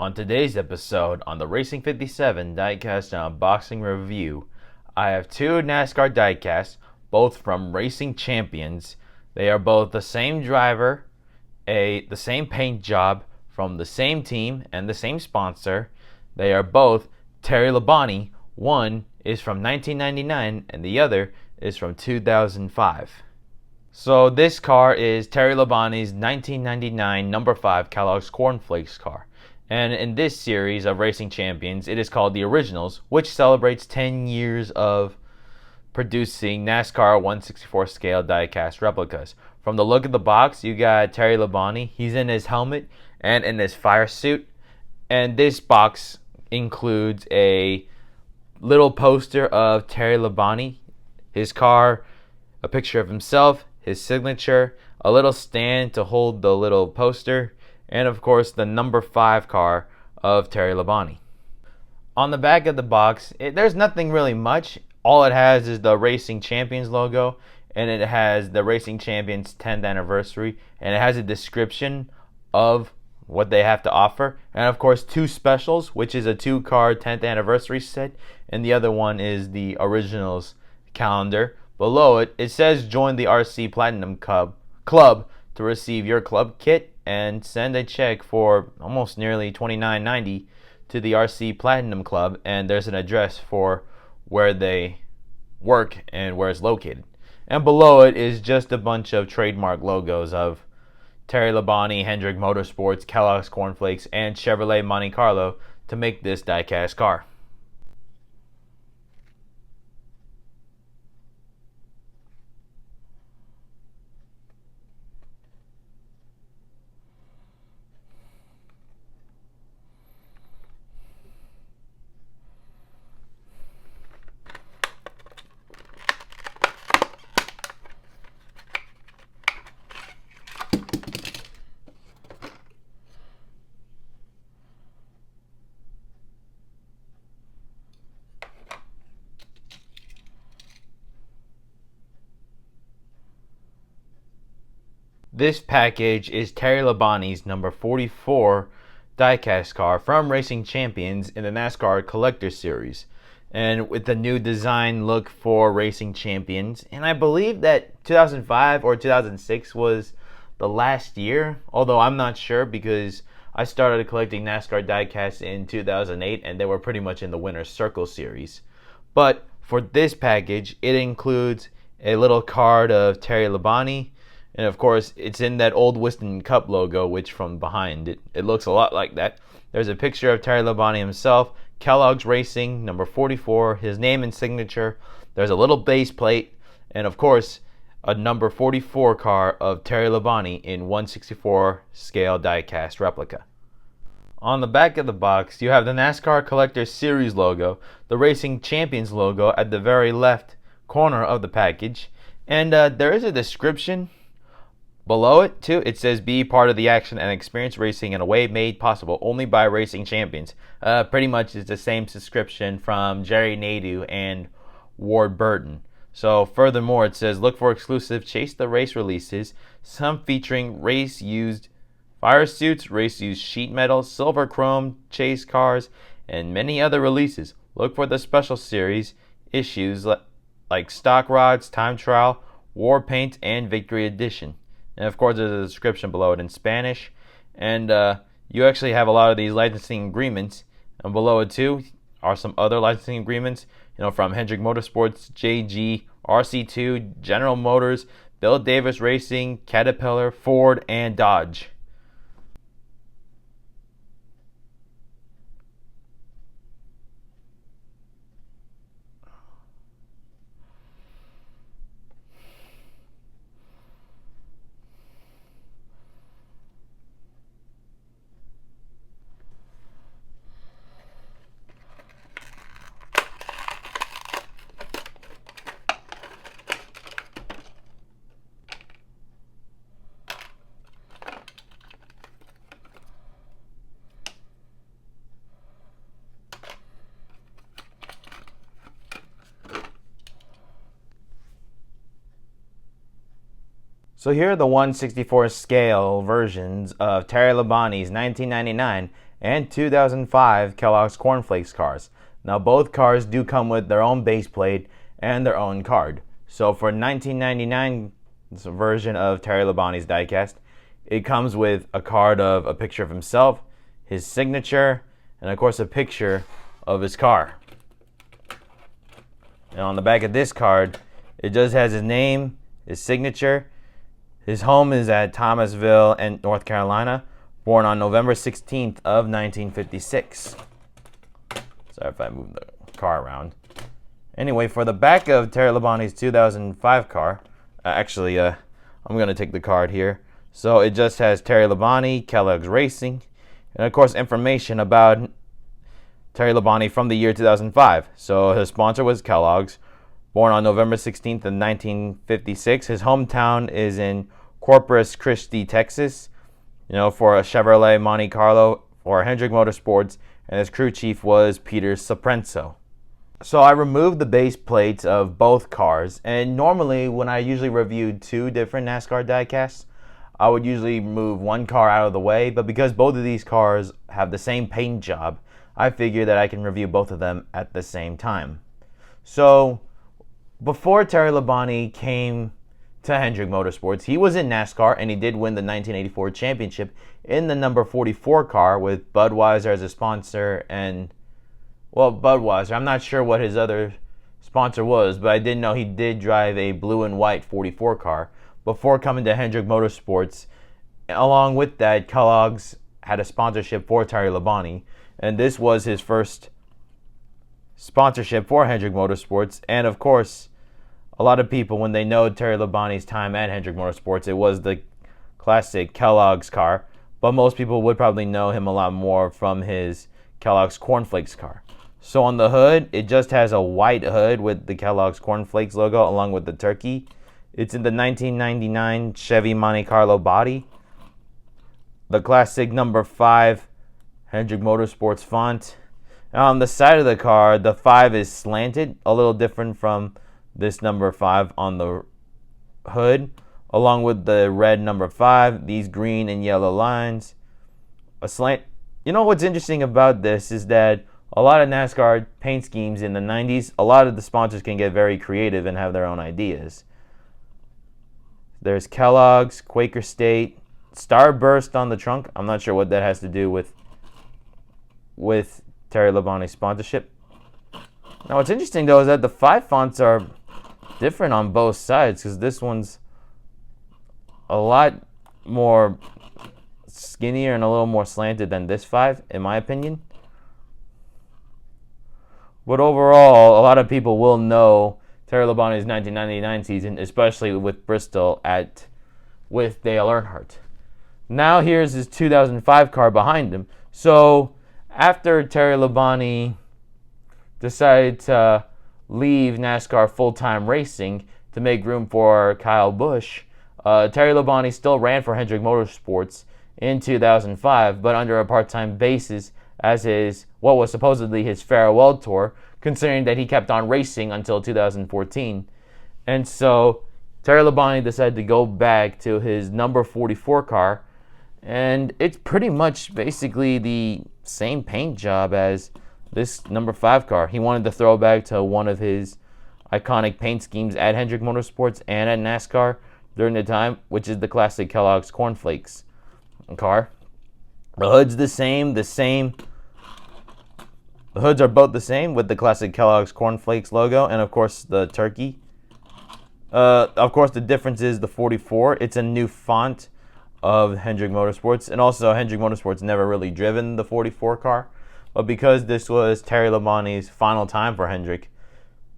On today's episode on the Racing 57 Diecast Unboxing Review, I have two NASCAR diecasts, both from Racing Champions. They are both the same driver, the same paint job, from the same team and the same sponsor. They are both Terry Labonte. One is from 1999 and the other is from 2005. So this car is Terry Labonte's 1999 number 5 Kellogg's Corn Flakes car. And in this series of Racing Champions, it is called the Originals, which celebrates 10 years of producing NASCAR 1/64 scale diecast replicas. From the look of the box, you got Terry Labonte. He's in his helmet and in his fire suit. And this box includes a little poster of Terry Labonte, his car, a picture of himself, his signature, a little stand to hold the little poster, and of course the number 5 car of Terry Labonte. On the back of the box, there's nothing really much. All it has is the Racing Champions logo, and it has the Racing Champions 10th anniversary, and it has a description of what they have to offer, and of course 2 specials, which is a 2-card 10th anniversary set, and the other one is the Originals calendar. Below it, it says join the RC Platinum Club to receive your club kit and send a check for almost nearly $29.90 to the RC Platinum Club, and there's an address for where they work and where it's located. And below it is just a bunch of trademark logos of Terry Labonte, Hendrick Motorsports, Kellogg's Corn Flakes, and Chevrolet Monte Carlo to make this diecast car. This package is Terry Labonte's number 44 diecast car from Racing Champions in the NASCAR Collector Series, and with the new design look for Racing Champions. And I believe that 2005 or 2006 was the last year, although I'm not sure because I started collecting NASCAR diecasts in 2008 and they were pretty much in the Winner's Circle series. But for this package, it includes a little card of Terry Labonte. And of course, it's in that old Whiston Cup logo, which from behind, it looks a lot like that. There's a picture of Terry Labonte himself, Kellogg's Racing, number 44, his name and signature. There's a little base plate, and of course, a number 44 car of Terry Labonte in 1/64 scale diecast replica. On the back of the box, you have the NASCAR Collector Series logo, the Racing Champions logo at the very left corner of the package, and there is a description below it too. It says be part of the action and experience racing in a way made possible only by Racing Champions. Pretty much it's the same subscription from Jerry Nadeau and Ward Burton. So furthermore, it says look for exclusive Chase the Race releases, some featuring race used fire suits, race used sheet metal, silver chrome chase cars, and many other releases. Look for the special series issues like stock rods, time trial, war paint, and victory edition. And of course, there's a description below it in Spanish. And you actually have a lot of these licensing agreements. And below it too are some other licensing agreements, from Hendrick Motorsports, JG, RC2, General Motors, Bill Davis Racing, Caterpillar, Ford, and Dodge. So here are the 1/64 scale versions of Terry Labonte's 1999 and 2005 Kellogg's Corn Flakes cars. Now both cars do come with their own base plate and their own card. So for 1999 version of Terry Labonte's diecast, it comes with a card of a picture of himself, his signature, and of course a picture of his car. And on the back of this card, it just has his name, his signature. His home is at Thomasville, North Carolina, born on November 16th of 1956. Sorry if I move the car around. Anyway, for the back of Terry Labonte's 2005 car, I'm going to take the card here. So it just has Terry Labonte, Kellogg's Racing, and of course information about Terry Labonte from the year 2005. So his sponsor was Kellogg's, born on November 16th of 1956. His hometown is in Corpus Christi, Texas, for a Chevrolet Monte Carlo for Hendrick Motorsports, and his crew chief was Peter Saprenso. So I removed the base plates of both cars, and normally when I usually reviewed two different NASCAR diecasts, I would usually move one car out of the way, but because both of these cars have the same paint job, I figured that I can review both of them at the same time. So before Terry Labonte came to Hendrick Motorsports, he was in NASCAR, and he did win the 1984 championship in the number 44 car with Budweiser as a sponsor. And Budweiser, I'm not sure what his other sponsor was, but I did know he did drive a blue and white 44 car before coming to Hendrick Motorsports. Along with that, Kellogg's had a sponsorship for Terry Labonte, and this was his first sponsorship for Hendrick Motorsports. And of course, a lot of people, when they know Terry Labonte's time at Hendrick Motorsports, it was the classic Kellogg's car, but most people would probably know him a lot more from his Kellogg's Corn Flakes car. So on the hood, it just has a white hood with the Kellogg's Corn Flakes logo along with the turkey. It's in the 1999 Chevy Monte Carlo body. The classic number 5 Hendrick Motorsports font. On the side of the car, the 5 is slanted, a little different from this number 5 on the hood, along with the red number 5, these green and yellow lines, a slant. What's interesting about this is that a lot of NASCAR paint schemes in the 90s, a lot of the sponsors can get very creative and have their own ideas. There's Kellogg's, Quaker State, Starburst on the trunk. I'm not sure what that has to do with Terry Labonte's sponsorship. Now what's interesting though is that the 5 fonts are different on both sides, because this one's a lot more skinnier and a little more slanted than this 5, in my opinion. But overall, a lot of people will know Terry Labonte's 1999 season, especially with Bristol with Dale Earnhardt. Now here's his 2005 car behind him. So after Terry Labonte decided to leave NASCAR full-time racing to make room for Kyle Busch, Terry Labonte still ran for Hendrick Motorsports in 2005, but under a part-time basis as what was supposedly his farewell tour, considering that he kept on racing until 2014. And so Terry Labonte decided to go back to his number 44 car, and it's pretty much basically the same paint job as this number 5 car. He wanted to throw back to one of his iconic paint schemes at Hendrick Motorsports and at NASCAR during the time, which is the classic Kellogg's Corn Flakes car. The hood's the same. The hoods are both the same with the classic Kellogg's Corn Flakes logo and of course the turkey. Of course the difference is the 44. It's a new font of Hendrick Motorsports, and also Hendrick Motorsports never really driven the 44 car, but because this was Terry Labonte's final time for Hendrick,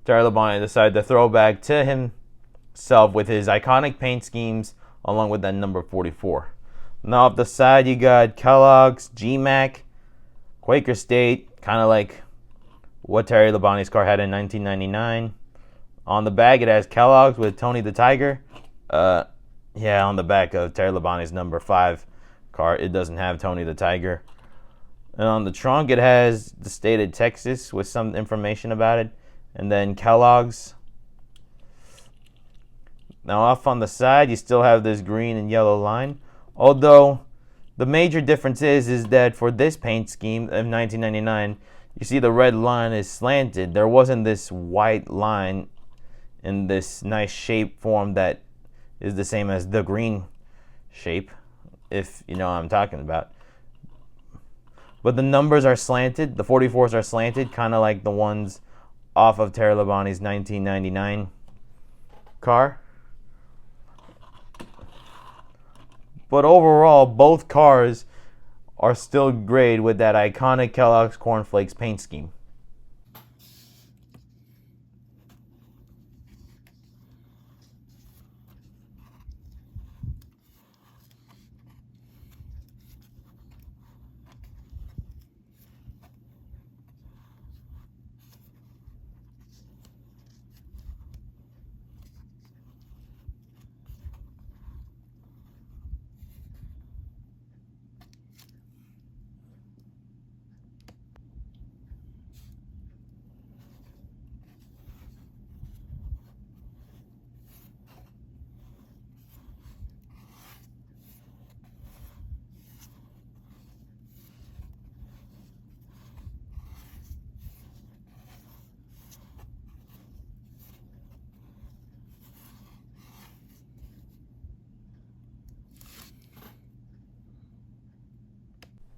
Terry Labonte decided to throw back to himself with his iconic paint schemes along with that number 44. Now up the side you got Kellogg's, GMAC, Quaker State, kind of like what Terry Labonte's car had in 1999. On the back it has Kellogg's with Tony the Tiger. On the back of Terry Labonte's number 5 car, it doesn't have Tony the Tiger. And on the trunk, it has the state of Texas with some information about it. And then Kellogg's. Now off on the side, you still have this green and yellow line. Although The major difference is that for this paint scheme of 1999, you see the red line is slanted. There wasn't this white line in this nice shape form that is the same as the green shape, if you know what I'm talking about. But the numbers are slanted. The 44s are slanted, kind of like the ones off of Terry Labonte's 1999 car. But overall, both cars are still great with that iconic Kellogg's Corn Flakes paint scheme.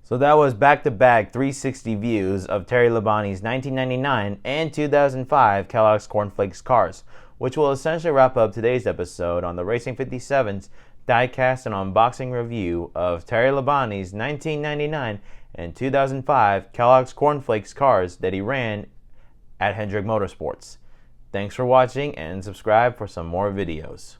So that was back-to-back 360 views of Terry Labonte's 1999 and 2005 Kellogg's Corn Flakes cars, which will essentially wrap up today's episode on the Racing 57's diecast and unboxing review of Terry Labonte's 1999 and 2005 Kellogg's Corn Flakes cars that he ran at Hendrick Motorsports. Thanks for watching and subscribe for some more videos.